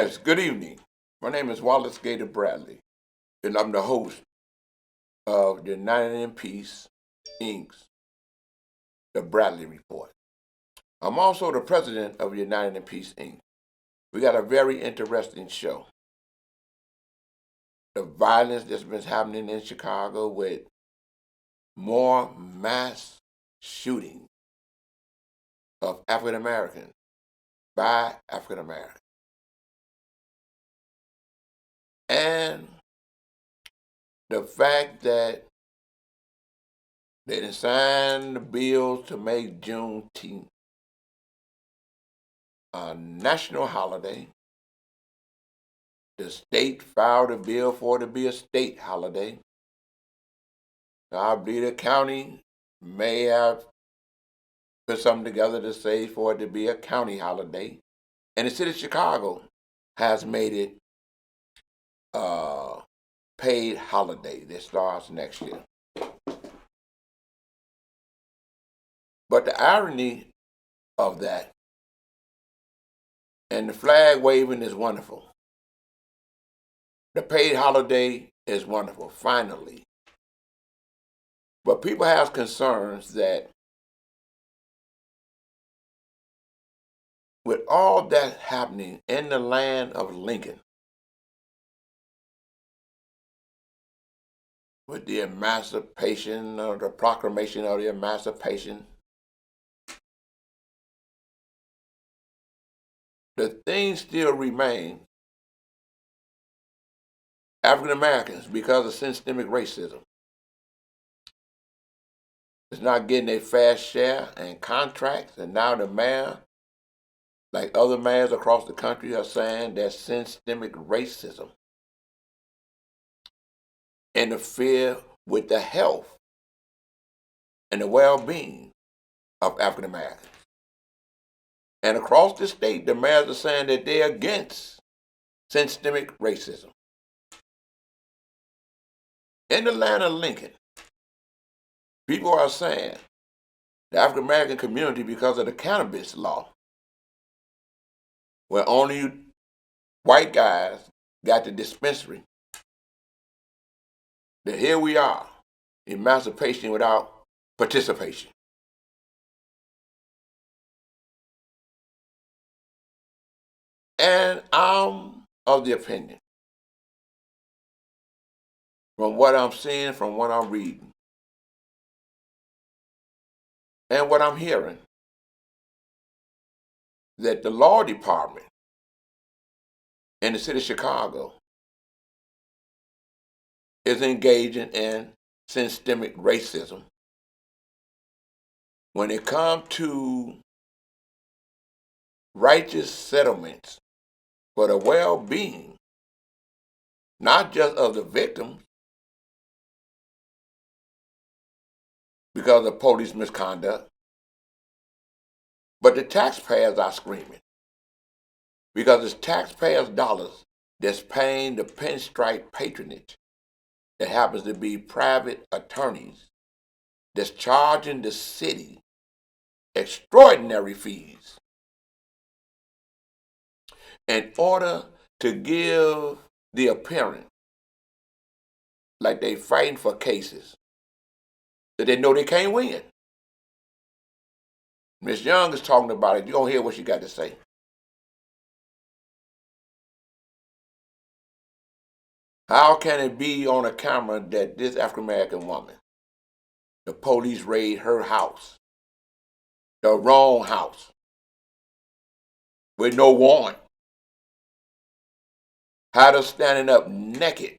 Yes, good evening. My name is Wallace Gator Bradley, and I'm the host of United in Peace, Inc.'s The Bradley Report. I'm also the president of United in Peace, Inc. We got a very interesting show. The violence that's been happening in Chicago with more mass shootings of African Americans by African Americans. And the fact that they didn't sign the bills to make Juneteenth a national holiday. The state filed a bill for it to be a state holiday. I believe the county may have put something together to say for it to be a county holiday. And the city of Chicago has made it a paid holiday that starts next year. But the irony of that, and the flag waving is wonderful. The paid holiday is wonderful, finally. But people have concerns that with all that happening in the land of Lincoln, with the emancipation or the proclamation of the emancipation, the thing still remains African Americans, because of systemic racism, is not getting a fair share and contracts, and now the mayor, like other mayors across the country, are saying that systemic racism interfere with the health and the well-being of African Americans. And across the state, the mayors are saying that they're against systemic racism. In the land of Lincoln, people are saying the African American community, because of the cannabis law, where only white guys got the dispensary, that here we are, emancipation without participation. And I'm of the opinion, from what I'm seeing, from what I'm reading, and what I'm hearing, that the law department in the city of Chicago is engaging in systemic racism when it comes to righteous settlements for the well-being, not just of the victims because of police misconduct, but the taxpayers are screaming because it's taxpayers' dollars that's paying the pinstripe patronage that happens to be private attorneys that's charging the city extraordinary fees in order to give the appearance like they fighting for cases that they know they can't win. Miss Young is talking about it. You're going to hear what she got to say. How can it be on a camera that this African-American woman, the police raid her house, the wrong house, with no warrant, had her standing up naked,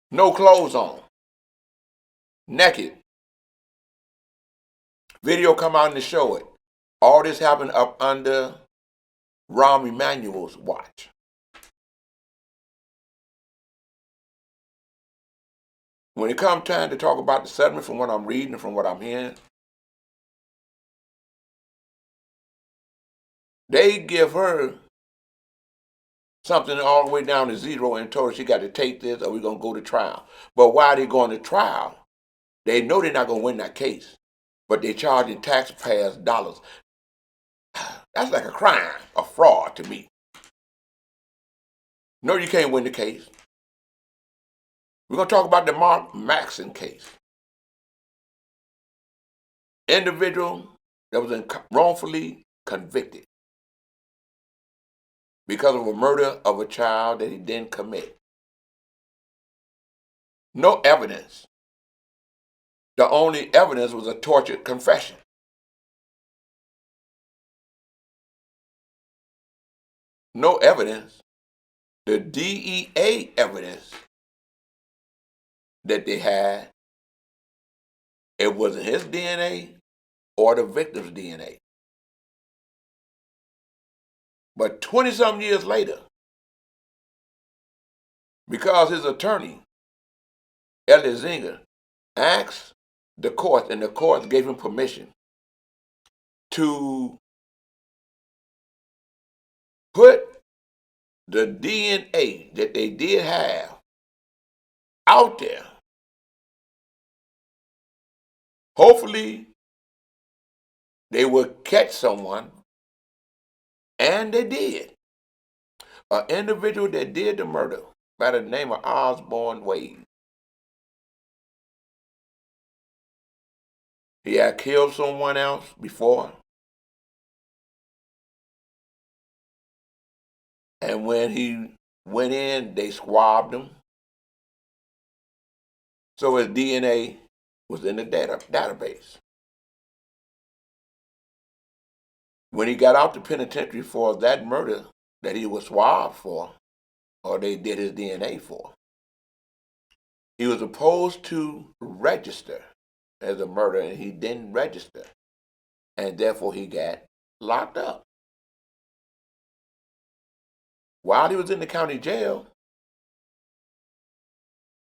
no clothes on, naked. Video come out and show it. All this happened up under Rahm Emanuel's watch. When it comes time to talk about the settlement, from what I'm reading and from what I'm hearing, they give her something all the way down to zero and told her she got to take this or we're going to go to trial. But while they're going to trial, they know they're not going to win that case, but they're charging taxpayers dollars. That's like a crime, a fraud to me. No, you can't win the case. We're going to talk about the Mark Maxson case. Individual that was wrongfully convicted because of a murder of a child that he didn't commit. No evidence. The only evidence was a tortured confession. No evidence. The DEA evidence that they had, it wasn't his DNA or the victim's DNA. But 20-something years later, because his attorney, Elliot Zinger, asked the court, and the court gave him permission to put the DNA that they did have out there. Hopefully, they would catch someone, and they did. An individual that did the murder by the name of Osborne Wade. He had killed someone else before. And when he went in, they swabbed him. So his DNA was in the database. When he got out the penitentiary for that murder that he was swabbed for, or they did his DNA for, he was supposed to register as a murderer, and he didn't register. And therefore he got locked up. While he was in the county jail,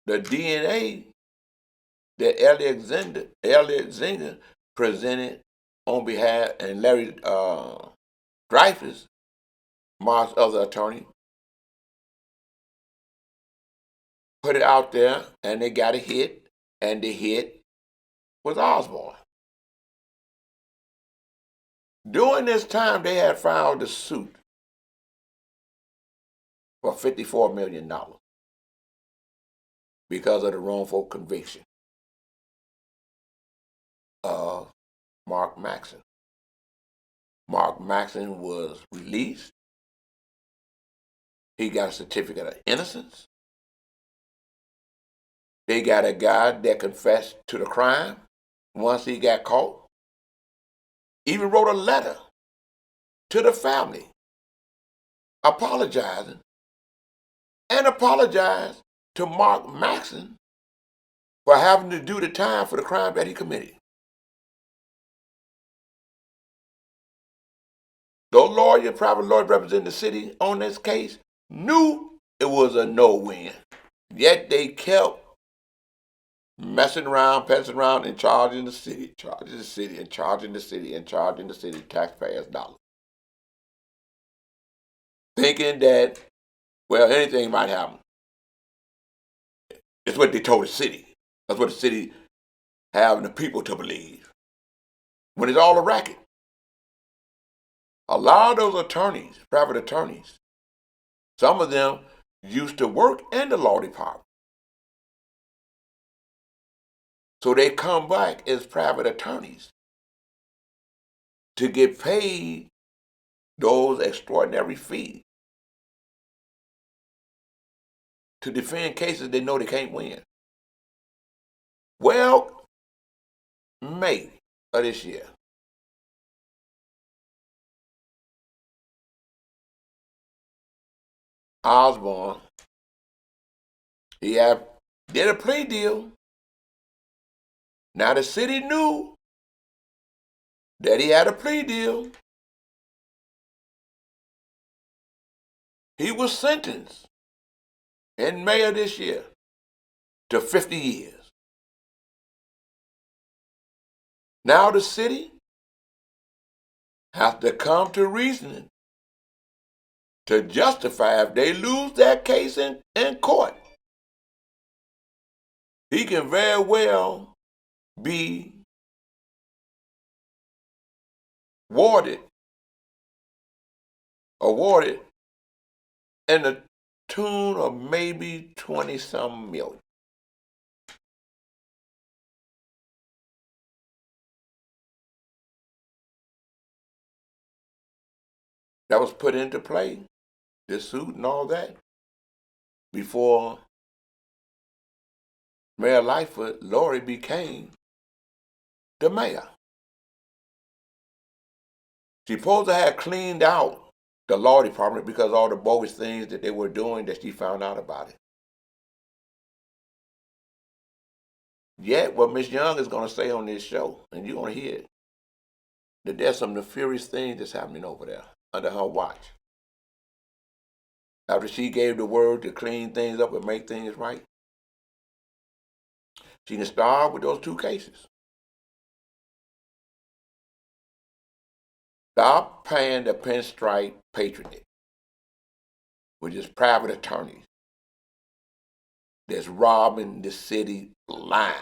the DNA that Elliot Zinger presented on behalf, and Larry Dreyfus, Mark's other attorney, put it out there, and they got a hit, and the hit was Osborne. During this time, they had filed a suit for $54 million because of the wrongful conviction of Mark Maxson. Mark Maxson was released. He got a certificate of innocence. They got a guy that confessed to the crime once he got caught. Even wrote a letter to the family apologizing, and apologized to Mark Maxson for having to do the time for the crime that he committed. Those private lawyers representing the city on this case knew it was a no-win. Yet they kept messing around, passing around, and charging the city, and charging the city taxpayers' dollars. Thinking that, well, anything might happen. It's what they told the city. That's what the city having the people to believe. When it's all a racket. A lot of those attorneys, private attorneys, some of them used to work in the law department. So they come back as private attorneys to get paid those extraordinary fees to defend cases they know they can't win. Well, May of this year, Osborne, he did a plea deal. Now the city knew that he had a plea deal. He was sentenced in May of this year to 50 years. Now the city has to come to reasoning to justify if they lose that case in court. He can very well be awarded in the tune of maybe 20-some million. That was put into play, this suit and all that, before Mayor Lightfoot, Lori, became the mayor. She supposed to have cleaned out the law department because all the bogus things that they were doing that she found out about it. Yet, what Miss Young is going to say on this show, and you're going to hear it, that there's some nefarious things that's happening over there under her watch. After she gave the word to clean things up and make things right, she can start with those 2 cases. Stop paying the pinstripe patronage, which is private attorneys that's robbing the city blind.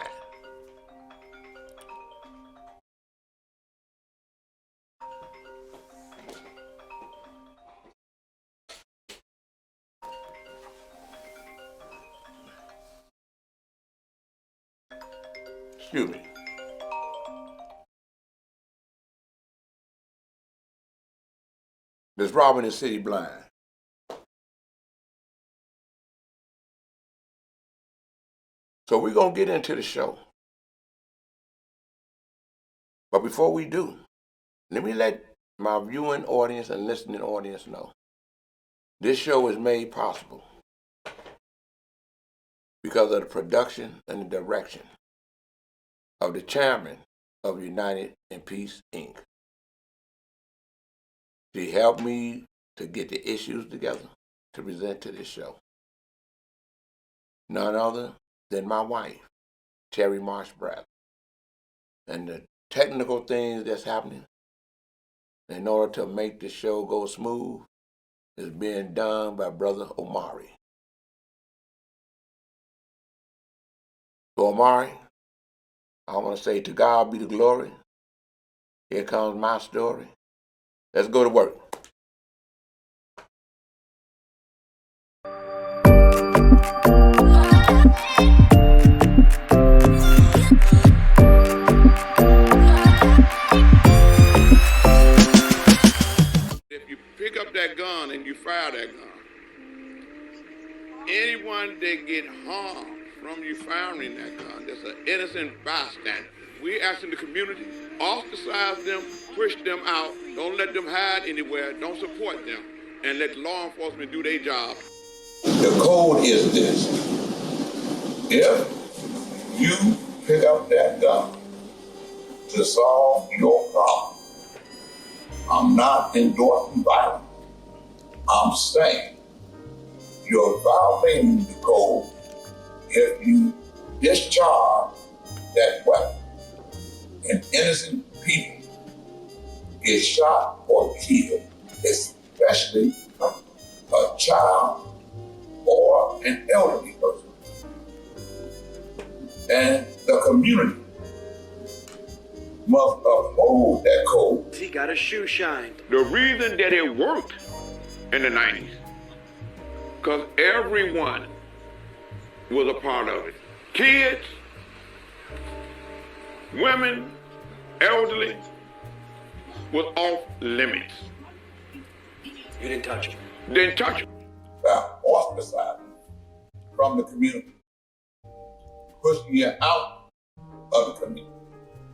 Excuse me. That's robbing the city blind. So we're going to get into the show. But before we do, let me let my viewing audience and listening audience know this show is made possible because of the production and the direction of the chairman of United in Peace, Inc. She helped me to get the issues together to present to this show. None other than my wife, Terry Marsh Bradley. And the technical things that's happening in order to make the show go smooth is being done by Brother Omari. So Omari, I want to say to God be the glory. Here comes my story. Let's go to work. If you pick up that gun and you fire that gun, anyone that get harmed from you firing that gun, that's an innocent bystander. We asking the community, ostracize them, push them out, don't let them hide anywhere, don't support them, and let law enforcement do their job. The code is this. If you pick up that gun to solve your problem, I'm not endorsing violence. I'm saying you're violating the code if you discharge that weapon and innocent people get shot or killed, especially a child or an elderly person. And the community must uphold that code. He got his shoe shined. The reason that it worked in the 90s, because everyone was a part of it. Kids, women, elderly, was off limits. You didn't touch him. Didn't touch them. By ostracizing from the community, pushing you out of the community,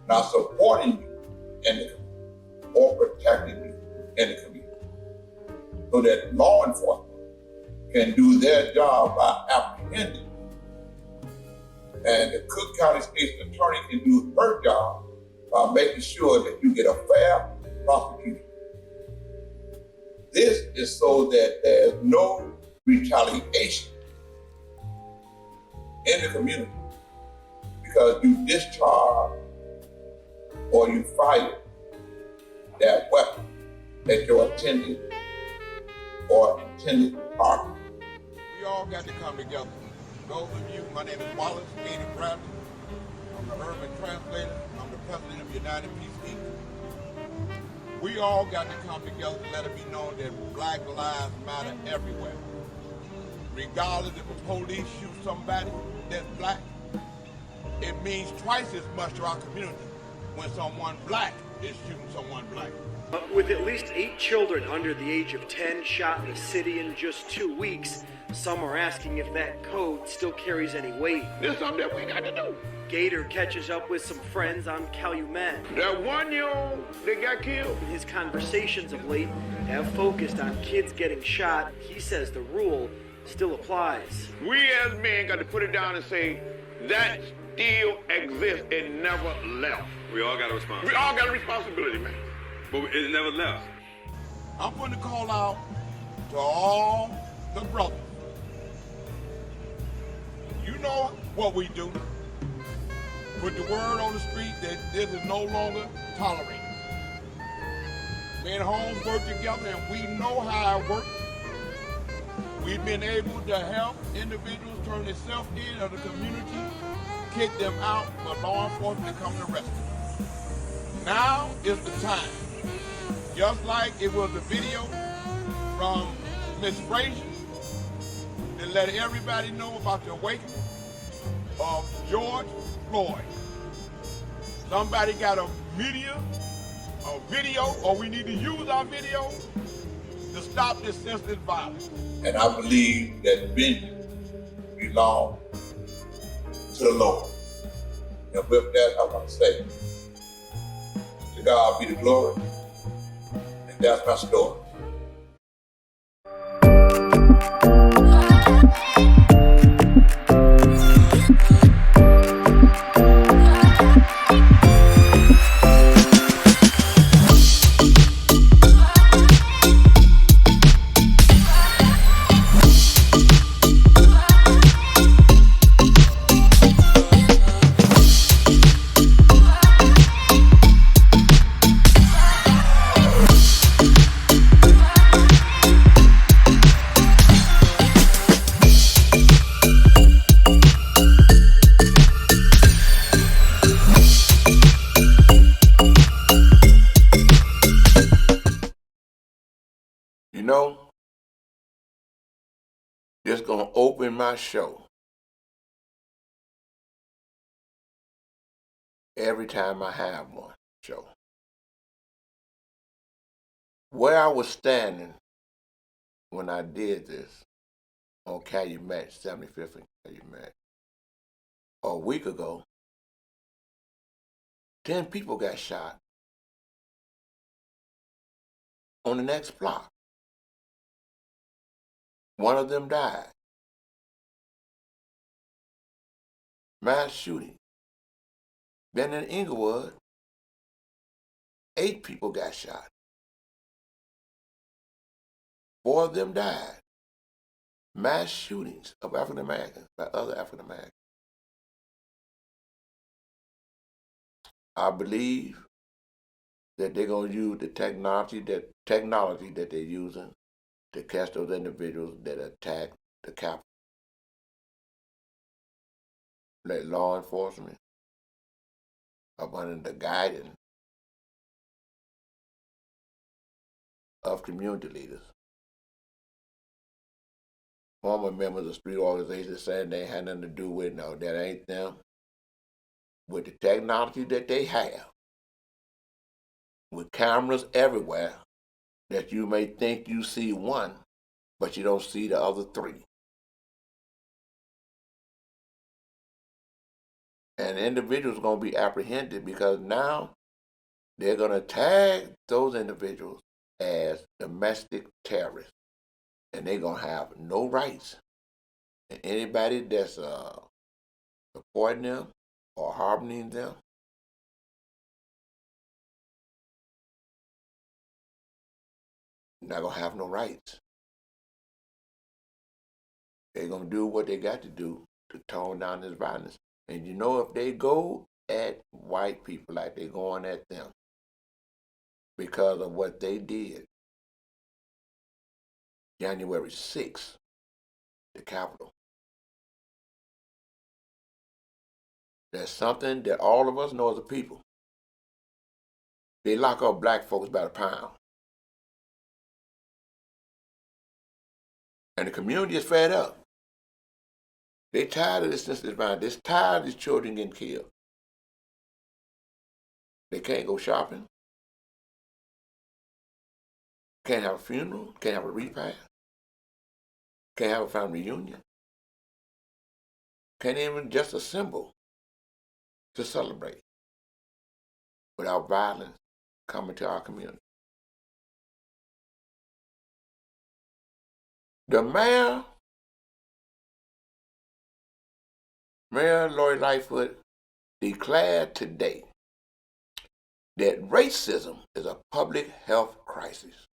not supporting you in the community, or protecting you in the community, so that law enforcement can do their job by apprehending, and the Cook County State's Attorney can do her job by making sure that you get a fair prosecution. This is so that there's no retaliation in the community because you discharge or you fire that weapon at your intended target. We all got to come together. Those of you, my name is Wallace Gator Bradley. I'm the urban translator. I'm the president of United Peace, Inc. We all got to come together to let it be known that Black lives matter everywhere. regardless if a police shoot somebody that's black, it means twice as much to our community when someone black is shooting someone black. With at least 8 children under the age of 10 shot in the city in just 2 weeks, some are asking if that code still carries any weight. There's something that we got to do. Gator catches up with some friends on Calumet. That 1-year-old that got killed. His conversations of late have focused on kids getting shot. He says the rule still applies. We as men got to put it down and say, that still exists. It never left. We all got a responsibility. We all got a responsibility, man. But it never left. I'm going to call out to all the brothers. You know what we do. Put the word on the street that this is no longer tolerated. Me and Holmes work together and we know how it works. We've been able to help individuals turn themselves in of the community, kick them out for law enforcement to come and arrest them. Now is the time. Just like it was a video from Miss Frazier that let everybody know about the awakening of George Floyd. Somebody got a video, or we need to use our video to stop this senseless violence. And I believe that vengeance belongs to the Lord. And with that, I want to say, to God be the glory. And that's my story. You know, this gonna open my show every time I have one show. Where I was standing when I did this on Calumet, 75th and Calumet, a week ago, 10 people got shot on the next block. One of them died. Mass shooting. Then in Inglewood, 8 people got shot. 4 of them died. Mass shootings of African Americans by other African Americans. I believe that they're going to use the technology that they're using to catch those individuals that attack the Capitol. Let law enforcement, up under the guidance of community leaders, former members of street organizations saying they had nothing to do with it. No, that ain't them. With the technology that they have, with cameras everywhere, that you may think you see one, but you don't see the other 3. And individuals are going to be apprehended because now they're going to tag those individuals as domestic terrorists. And they're going to have no rights. And anybody that's supporting them or harboring them, not going to have no rights. They're going to do what they got to do to tone down this violence. And you know, if they go at white people like they're going at them because of what they did January 6th, the Capitol, that's something that all of us know as a people. They lock up black folks by the pound. And the community is fed up. They tired of this senseless violence. They're tired of these children getting killed. They can't go shopping. Can't have a funeral. Can't have a repast. Can't have a family reunion. Can't even just assemble to celebrate without violence coming to our community. The Mayor Lloyd Lightfoot, declared today that racism is a public health crisis.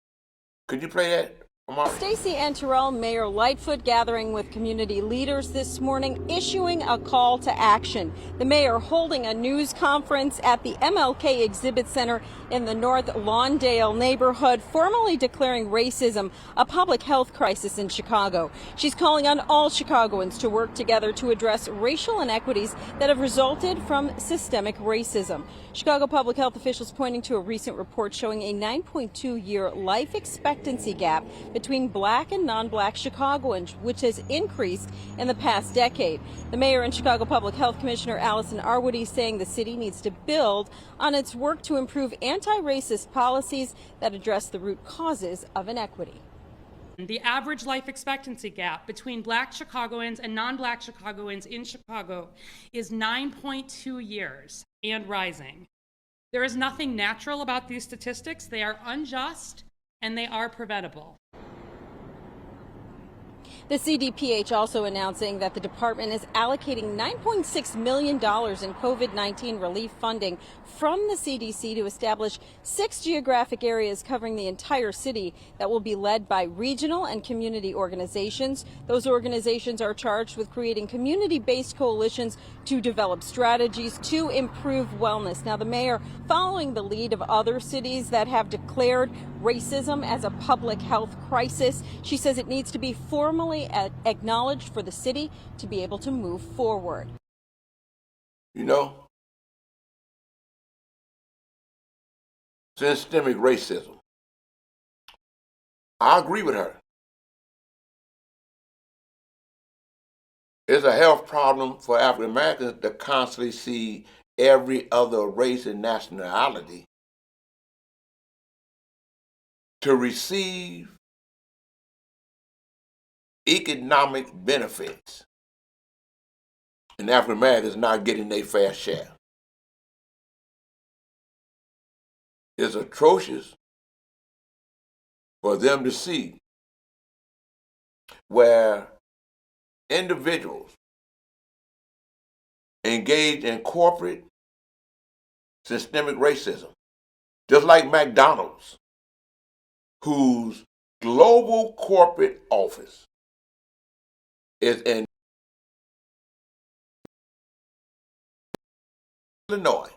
Could you play that, Amari? Stacey and Terrell, Mayor Lightfoot gathering with community leaders this morning, issuing a call to action. The mayor holding a news conference at the MLK Exhibit Center in the North Lawndale neighborhood, formally declaring racism a public health crisis in Chicago. She's calling on all Chicagoans to work together to address racial inequities that have resulted from systemic racism. Chicago public health officials pointing to a recent report showing a 9.2-year life expectancy gap between black and non-black Chicagoans, which has increased in the past decade. The mayor and Chicago Public Health Commissioner Allison Arwoody saying the city needs to build on its work to improve anti-racist policies that address the root causes of inequity. The average life expectancy gap between black Chicagoans and non-black Chicagoans in Chicago is 9.2 years and rising. There is nothing natural about these statistics. They are unjust and they are preventable. The CDPH also announcing that the department is allocating $9.6 million in COVID-19 relief funding from the CDC to establish 6 geographic areas covering the entire city that will be led by regional and community organizations. Those organizations are charged with creating community-based coalitions to develop strategies to improve wellness. Now, the mayor, following the lead of other cities that have declared racism as a public health crisis, she says it needs to be formally acknowledged for the city to be able to move forward. You know, systemic racism. I agree with her. It's a health problem for African Americans to constantly see every other race and nationality to receive economic benefits, and African Americans not getting their fair share. It's atrocious for them to see where individuals engage in corporate systemic racism, just like McDonald's, whose global corporate office is in Illinois.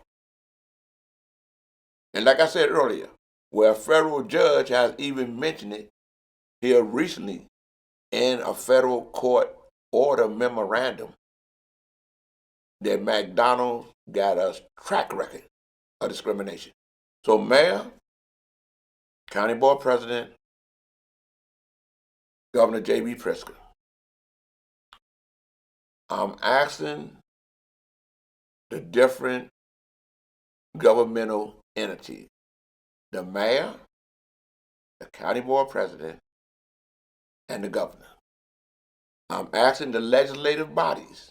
And like I said earlier, where a federal judge has even mentioned it here recently in a federal court order memorandum that McDonald's got a track record of discrimination. So Mayor, County Board President, Governor J.B. Pritzker, I'm asking the different governmental entities, the mayor, the county board president, and the governor. I'm asking the legislative bodies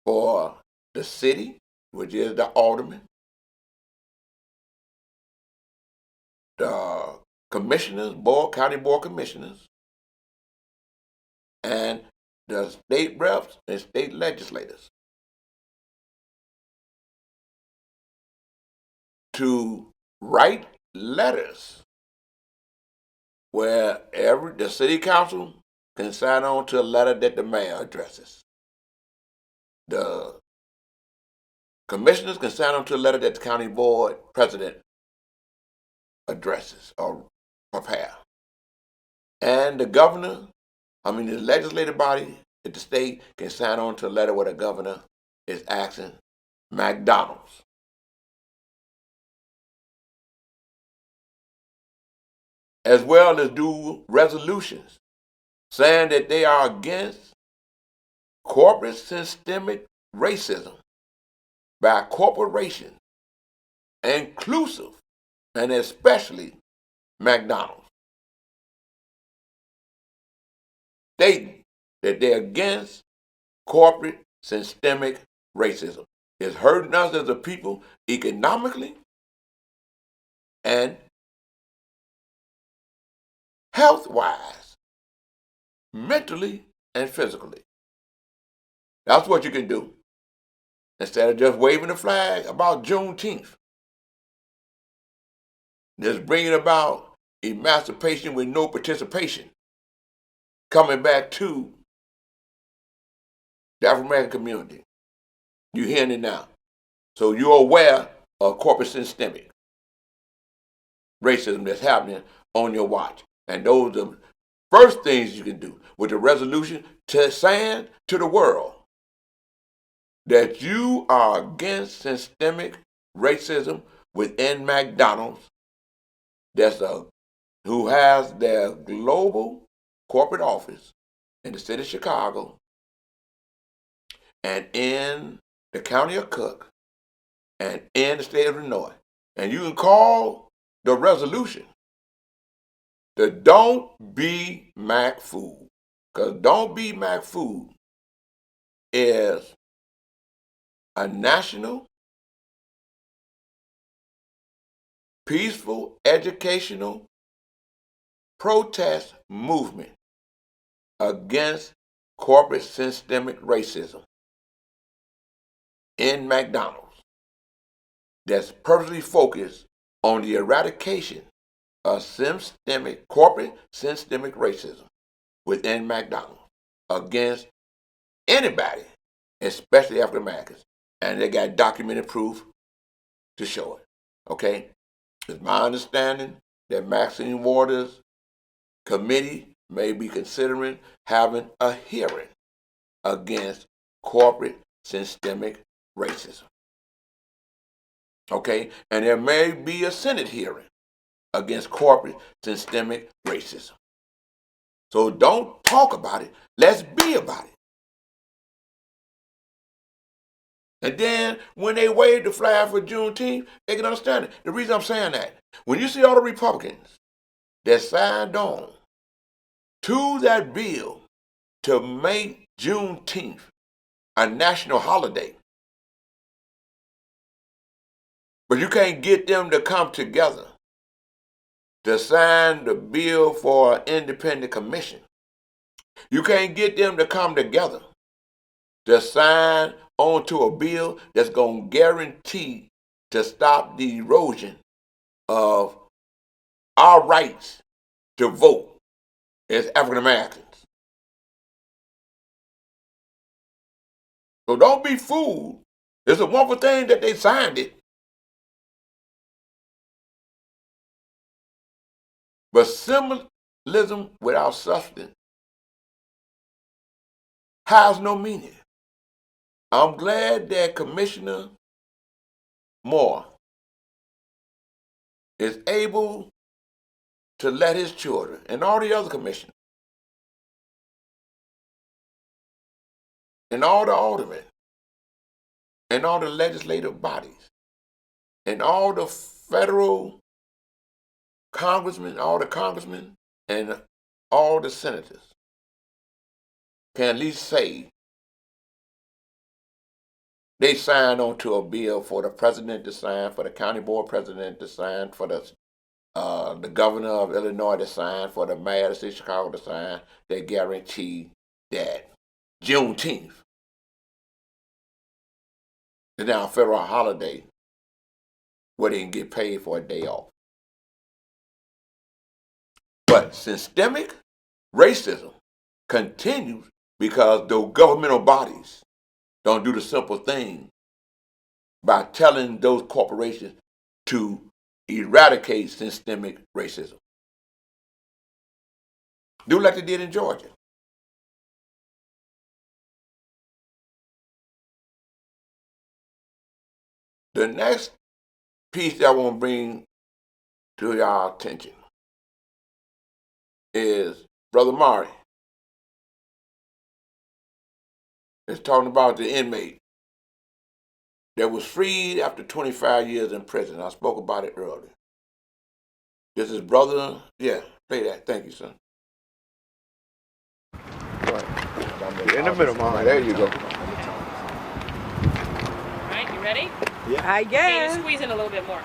for the city, which is the aldermen, the commissioners, county board commissioners, and the state reps and state legislators to write letters where the city council can sign on to a letter that the mayor addresses. The commissioners can sign on to a letter that the county board president addresses or prepare. And the governor, the legislative body at the state can sign on to a letter where the governor is asking McDonald's as well as do resolutions saying that they are against corporate systemic racism by corporations, inclusive and especially McDonald's, stating that they're against corporate systemic racism. It's hurting us as a people economically and health-wise, mentally and physically. That's what you can do. Instead of just waving the flag about Juneteenth, just bringing about emancipation with no participation, coming back to the African American community. You're hearing it now. So you're aware of corporate systemic racism that's happening on your watch. And those are the first things you can do with the resolution to saying to the world that you are against systemic racism within McDonald's, who has their global corporate office in the city of Chicago and in the county of Cook and in the state of Illinois. And you can call the resolution the Don't Be Mac Food. Because Don't Be Mac Food is a national, peaceful, educational protest movement against corporate systemic racism in McDonald's that's purposely focused on the eradication of corporate systemic racism within McDonald's against anybody, especially African Americans. And they got documented proof to show it. Okay? It's my understanding that Maxine Waters' committee may be considering having a hearing against corporate systemic racism. Okay? And there may be a Senate hearing against corporate systemic racism. So don't talk about it. Let's be about it. And then when they wave the flag for Juneteenth, they can understand it. The reason I'm saying that, when you see all the Republicans that signed on to that bill to make Juneteenth a national holiday, but you can't get them to come together to sign the bill for an independent commission. You can't get them to come together to sign onto a bill that's going to guarantee to stop the erosion of our rights to vote as African Americans. So don't be fooled. It's a wonderful thing that they signed it. But symbolism without substance has no meaning. I'm glad that Commissioner Moore is able to let his children and all the other commissioners and all the aldermen and all the legislative bodies and all the federal congressmen, all the congressmen and all the senators can at least say they signed onto a bill for the president to sign, for the county board president to sign, for the governor of Illinois to sign, for the mayor of the city of Chicago to sign, that guarantee that Juneteenth is now a federal holiday where they can get paid for a day off. But systemic racism continues because the governmental bodies don't do the simple thing by telling those corporations to eradicate systemic racism. Do like they did in Georgia. The next piece that I want to bring to your attention is Brother Mari. It's talking about the inmate that was freed after 25 years in prison. I spoke about it earlier. This is brother. Yeah, play that. Thank you, son. In the middle, Mom. There you go. All right, you ready? I Can guess. you squeeze in a little bit more?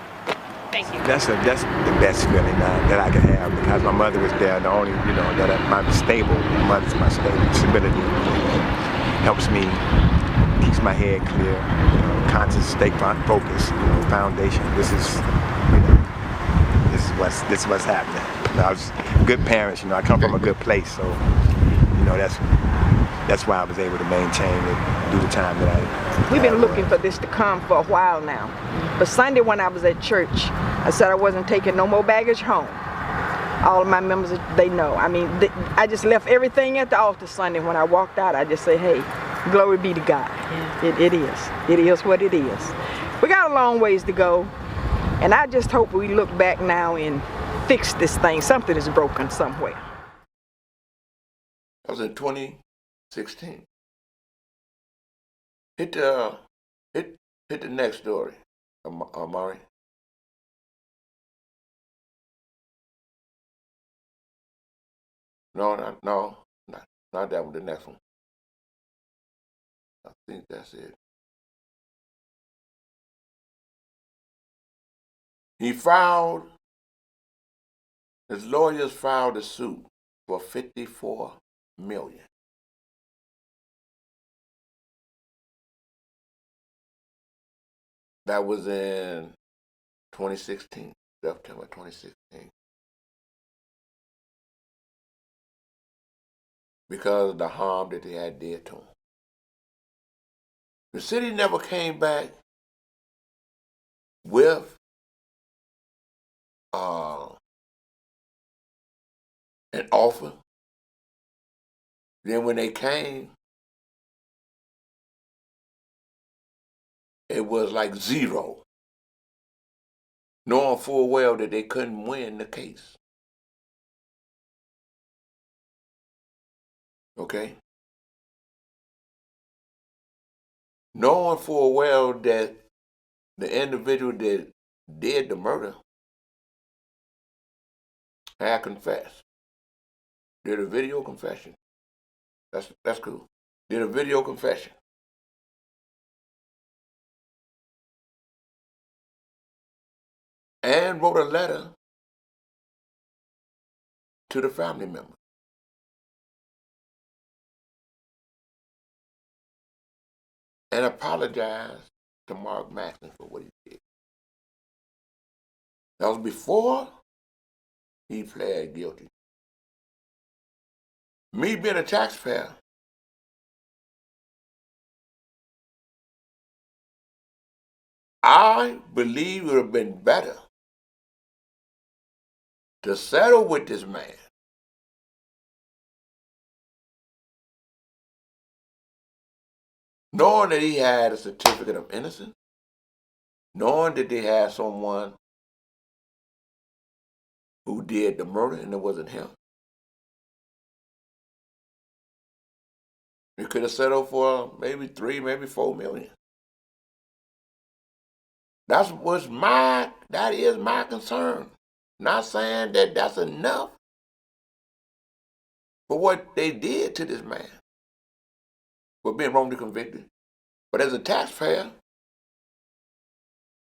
Thank you. That's the best feeling that I can have, because my mother was there. The only, my stable. My mother's my stability. Helps me, keeps my head clear. Conscious, stay focused. Foundation. This is what's happening. I was good parents. I come from a good place, so that's why I was able to maintain it, do the time that I. We've been looking for this to come for a while now. But Sunday when I was at church, I said I wasn't taking no more baggage home. All of my members, they know. I mean, I just left everything at the altar Sunday. When I walked out, I just said, hey, glory be to God. Yeah. It is. It is what it is. We got a long ways to go. And I just hope we look back now and fix this thing. Something is broken somewhere. That was in 2016. Hit the next story, Amari. No, not that one. The next one. I think that's it. His lawyers filed a suit for $54 million. That was in 2016, September 2016. Because of the harm that they had did to him. The city never came back with an offer. Then when they came, it was like zero, knowing full well that they couldn't win the case. Okay? Knowing full well that the individual that did the murder had confessed. Did a video confession. That's cool. Did a video confession. And wrote a letter to the family member. And apologized to Mark Maxson for what he did. That was before he pled guilty. Me being a taxpayer, I believe it would have been better to settle with this man knowing that he had a certificate of innocence, knowing that they had someone who did the murder and it wasn't him. We could have settled for maybe 3, maybe 4 million. That is my concern. Not saying that that's enough for what they did to this man for being wrongly convicted. But as a taxpayer,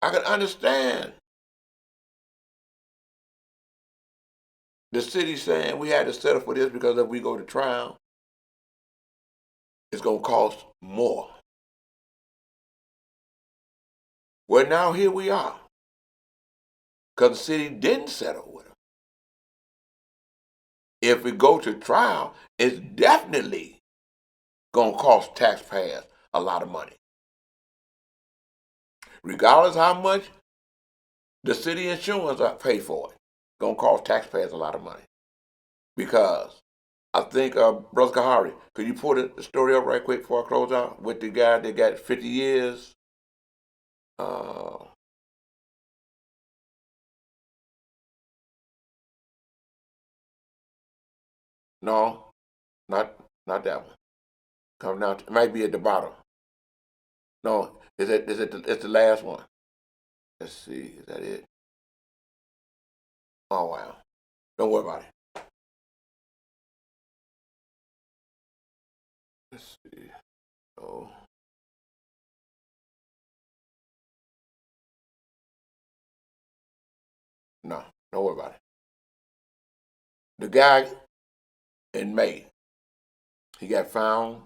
I can understand the city saying we had to settle for this because if we go to trial, it's going to cost more. Well, now here we are, because the city didn't settle with him. If we go to trial, it's definitely going to cost taxpayers a lot of money. Regardless how much the city insurance pay for it, it's going to cost taxpayers a lot of money. Because I think, Brother Kahari, could you pull the story up right quick before I close out with the guy that got 50 years? No, not that one. Come down. It might be at the bottom. No, it's the last one. Let's see. Is that it? Oh wow. Don't worry about it. Let's see. Oh. No, don't worry about it. The guy in May, he got found.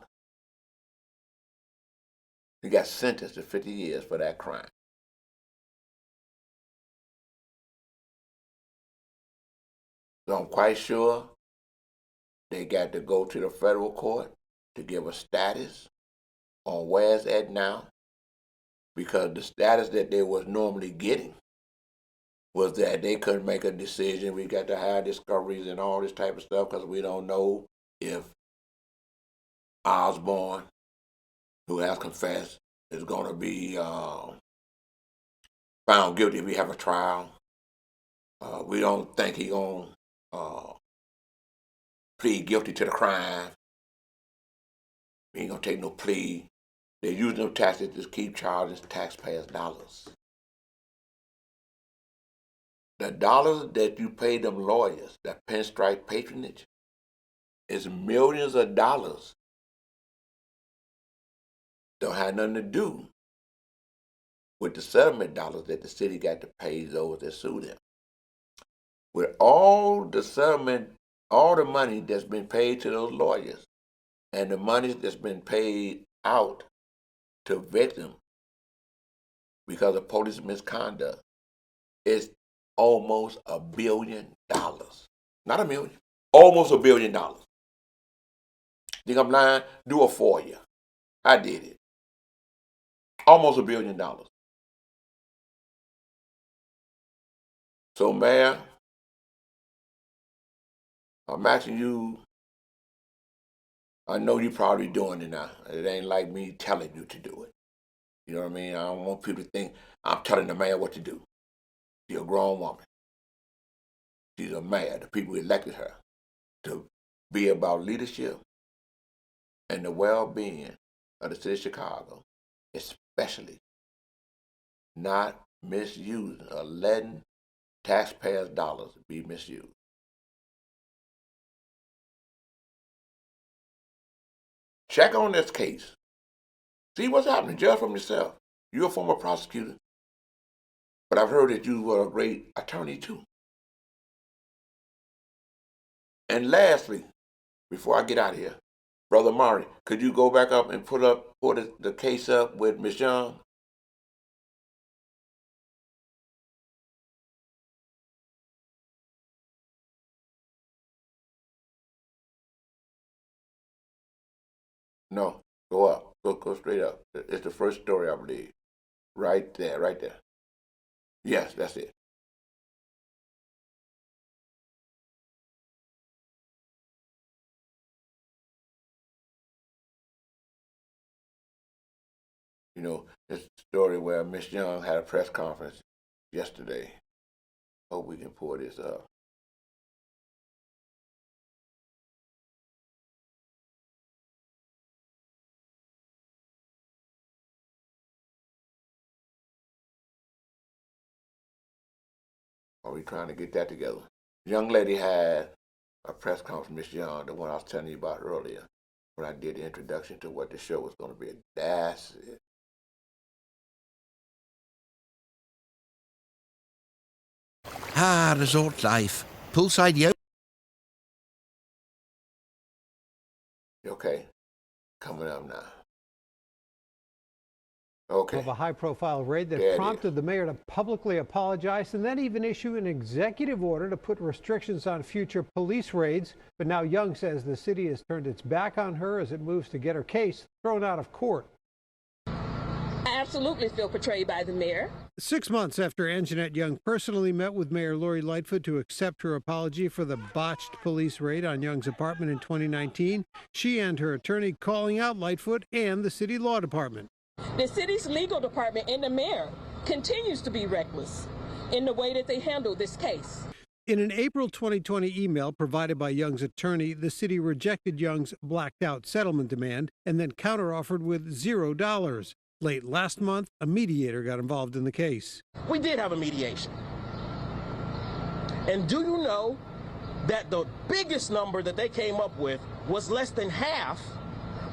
He got sentenced to 50 years for that crime. So I'm quite sure they got to go to the federal court to give a status on where it's at now, because the status that they was normally getting was that they couldn't make a decision. We got to have discoveries and all this type of stuff because we don't know if Osborne, who has confessed, is going to be found guilty if we have a trial. We don't think he's going to plead guilty to the crime. He ain't going to take no plea. They're using them taxes to keep charging taxpayers dollars. The dollars that you pay them lawyers, that pinstripe patronage, is millions of dollars. Don't have nothing to do with the settlement dollars that the city got to pay those that sue them. With all the settlement, all the money that's been paid to those lawyers, and the money that's been paid out to victims because of police misconduct, it's almost $1 billion. Not a million, almost $1 billion. Think I'm lying? Do it for you. I did it. Almost $1 billion. So, Mayor, I'm asking you, I know you're probably doing it now. It ain't like me telling you to do it. You know what I mean? I don't want people to think I'm telling the mayor what to do. She's a grown woman. She's a mayor. The people elected her to be about leadership and the well-being of the city of Chicago, especially not misusing or letting taxpayers' dollars be misused. Check on this case. See what's happening. Judge from yourself. You're a former prosecutor, but I've heard that you were a great attorney too. And lastly, before I get out of here, Brother Mari, could you go back up and put the case up with Ms. Young? No, go up. Go straight up. It's the first story, I believe. Right there, right there. Yes, that's it. You know, it's a story where Miss Young had a press conference yesterday. Hope we can pull this up. Are we trying to get that together? Young lady had a press conference, Miss Young, the one I was telling you about earlier, when I did the introduction to what the show was going to be. That's it. Resort.Life. Poolside yoga. Okay, coming up now. Okay. Of a high-profile raid that prompted the mayor to publicly apologize and then even issue an executive order to put restrictions on future police raids. But now Young says the city has turned its back on her as it moves to get her case thrown out of court. I absolutely feel betrayed by the mayor. 6 months after Anjanette Young personally met with Mayor Lori Lightfoot to accept her apology for the botched police raid on Young's apartment in 2019, she and her attorney calling out Lightfoot and the city law department. The city's legal department and the mayor continues to be reckless in the way that they handle this case. In an April 2020 email provided by Young's attorney, the city rejected Young's blacked-out settlement demand and then counteroffered with $0. Late last month, a mediator got involved in the case. We did have a mediation. And do you know that the biggest number that they came up with was less than half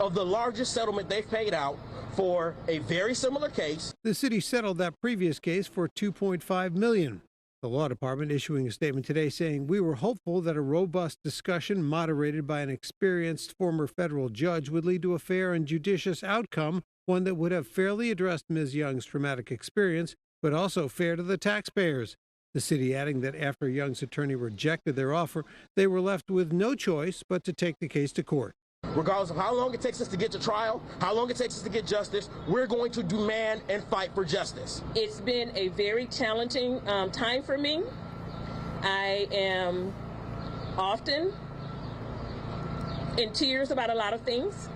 of the largest settlement they've paid out for a very similar case? The city settled that previous case for $2.5 million. The law department issuing a statement today saying, "We were hopeful that a robust discussion moderated by an experienced former federal judge would lead to a fair and judicious outcome, one that would have fairly addressed Ms. Young's traumatic experience, but also fair to the taxpayers." The city adding that after Young's attorney rejected their offer, they were left with no choice but to take the case to court. Regardless of how long it takes us to get to trial, how long it takes us to get justice, we're going to demand and fight for justice. It's been a very challenging time for me. I am often in tears about a lot of things,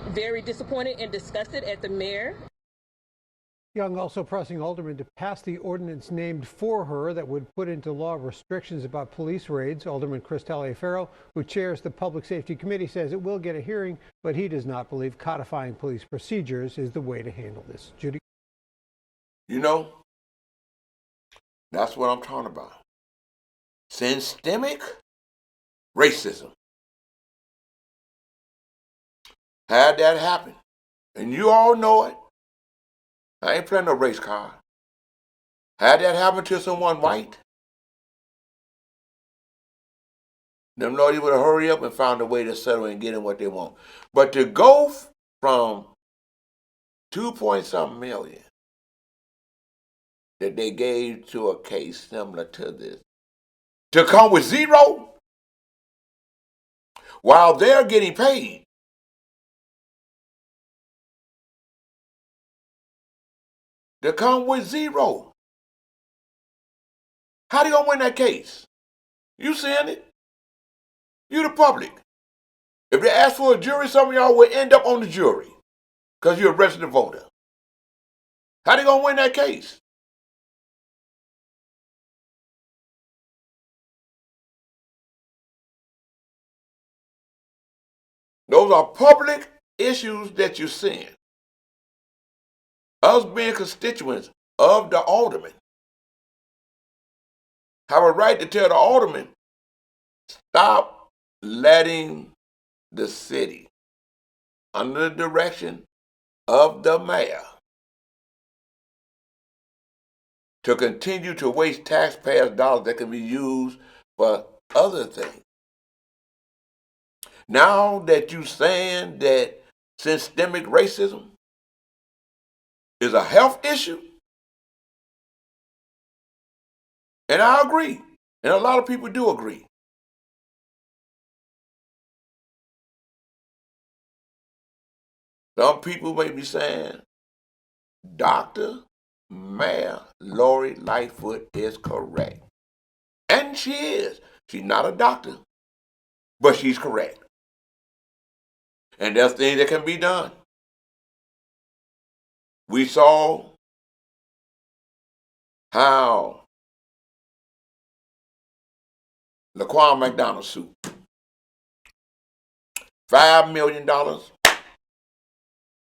very disappointed and disgusted at the mayor. Young also pressing aldermen to pass the ordinance named for her that would put into law restrictions about police raids. Alderman Chris Taliaferro, who chairs the Public Safety Committee, says it will get a hearing, but he does not believe codifying police procedures is the way to handle this. Judy? You know, that's what I'm talking about. Systemic racism. Had that happen, and you all know it. I ain't playing no race card. Had that happen to someone white, them lawyers would have hurried up and found a way to settle and get them what they want. But to go from 2-point-something million that they gave to a case similar to this, to come with zero while they're getting paid. To come with zero. How do you gonna win that case? You seeing it? You the public. If they ask for a jury, some of y'all will end up on the jury because you're a registered voter. How do you gonna win that case? Those are public issues that you're seeing. Us being constituents of the alderman have a right to tell the alderman, stop letting the city, under the direction of the mayor, to continue to waste taxpayers' dollars that can be used for other things. Now that you're saying that systemic racism is a health issue, and I agree, and a lot of people do agree. Some people may be saying, Dr. Mayor Lori Lightfoot is correct. And she is. She's not a doctor, but she's correct. And there's things that can be done. We saw how Laquan McDonald sued. $5 million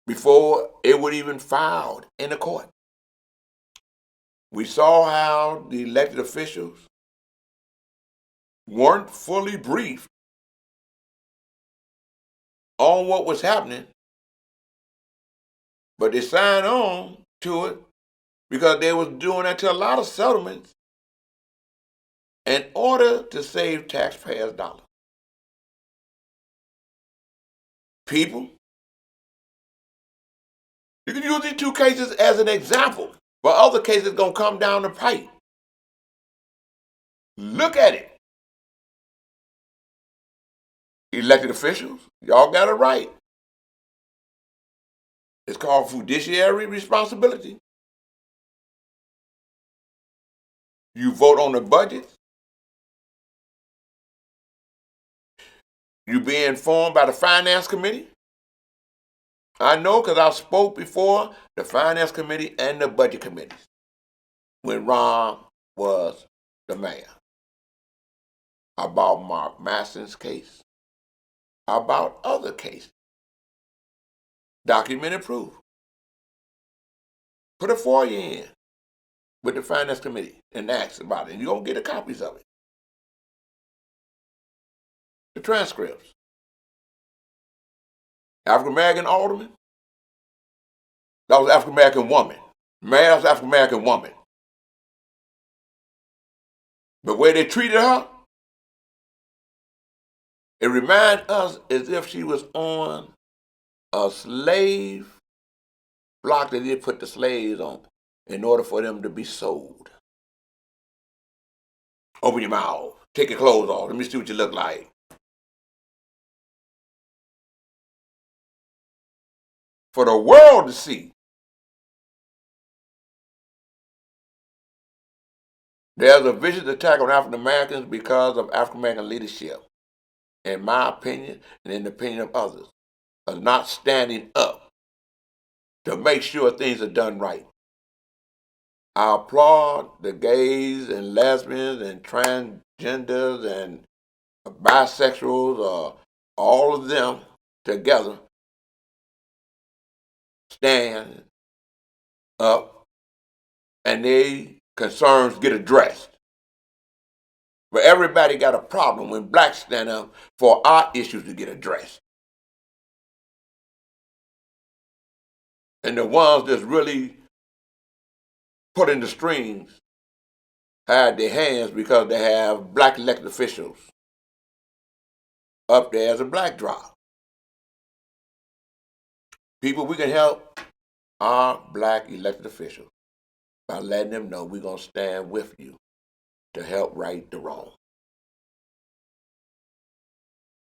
before it would even filed in the court. We saw how the elected officials weren't fully briefed on what was happening, but they signed on to it because they was doing that to a lot of settlements in order to save taxpayers' dollars. People, you can use these two cases as an example, but other cases going to come down the pipe. Look at it. Elected officials, y'all got it right. It's called fiduciary responsibility. You vote on the budget. You be informed by the finance committee. I know because I spoke before the finance committee and the budget committees when Ron was the mayor. about Mark Masson's case, about other cases. Documented proof. Put a FOIA in with the Finance Committee and ask about it. And you're going to get the copies of it. The transcripts. African American alderman. That was African American woman. Mayor was African American woman. The way they treated her, it reminded us as if she was on a slave block that they put the slaves on in order for them to be sold. Open your mouth. Take your clothes off. Let me see what you look like. For the world to see. There's a vicious attack on African Americans because of African American leadership, in my opinion and in the opinion of others, of not standing up to make sure things are done right. I applaud the gays and lesbians and transgenders and bisexuals, all of them together stand up and their concerns get addressed. But everybody got a problem when blacks stand up for our issues to get addressed. And the ones that's really putting the strings hide their hands because they have black elected officials up there as a black drop. People, we can help our black elected officials by letting them know we're going to stand with you to help right the wrong.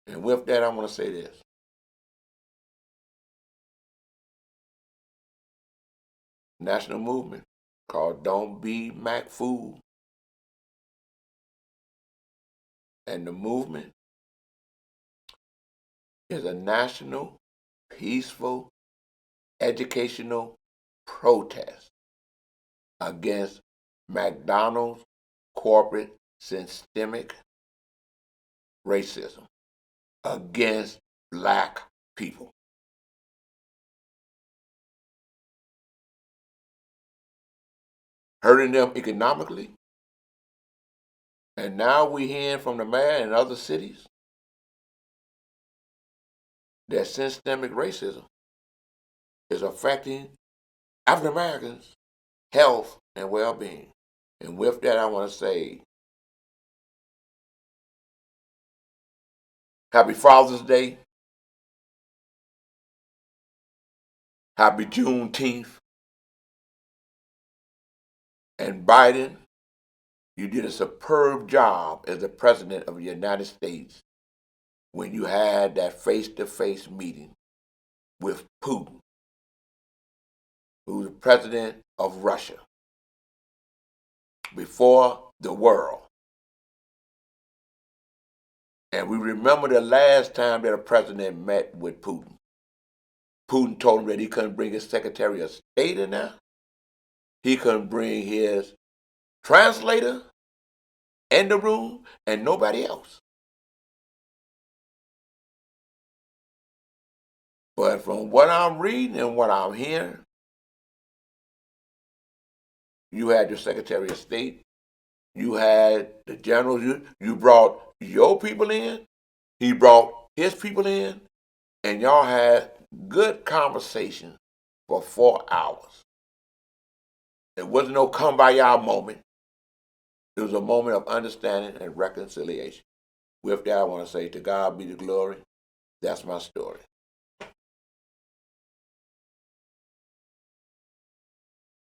And with that, I want to say this. National movement called Don't Be Mac Fool. And the movement is a national, peaceful, educational protest against McDonald's corporate systemic racism against black people. Hurting them economically. And now we're hearing from the mayor in other cities that systemic racism is affecting African Americans' health and well-being. And with that, I want to say happy Father's Day. Happy Juneteenth. And Biden, you did a superb job as the President of the United States when you had that face-to-face meeting with Putin, who's the President of Russia, before the world. And we remember the last time that a president met with Putin. Putin told him that he couldn't bring his Secretary of State in there. He couldn't bring his translator in the room and nobody else. But from what I'm reading and what I'm hearing, you had your Secretary of State, you had the generals, you brought your people in, he brought his people in, and y'all had good conversation for 4 hours. It wasn't no kumbaya moment. It was a moment of understanding and reconciliation. With that, I want to say to God be the glory. That's my story.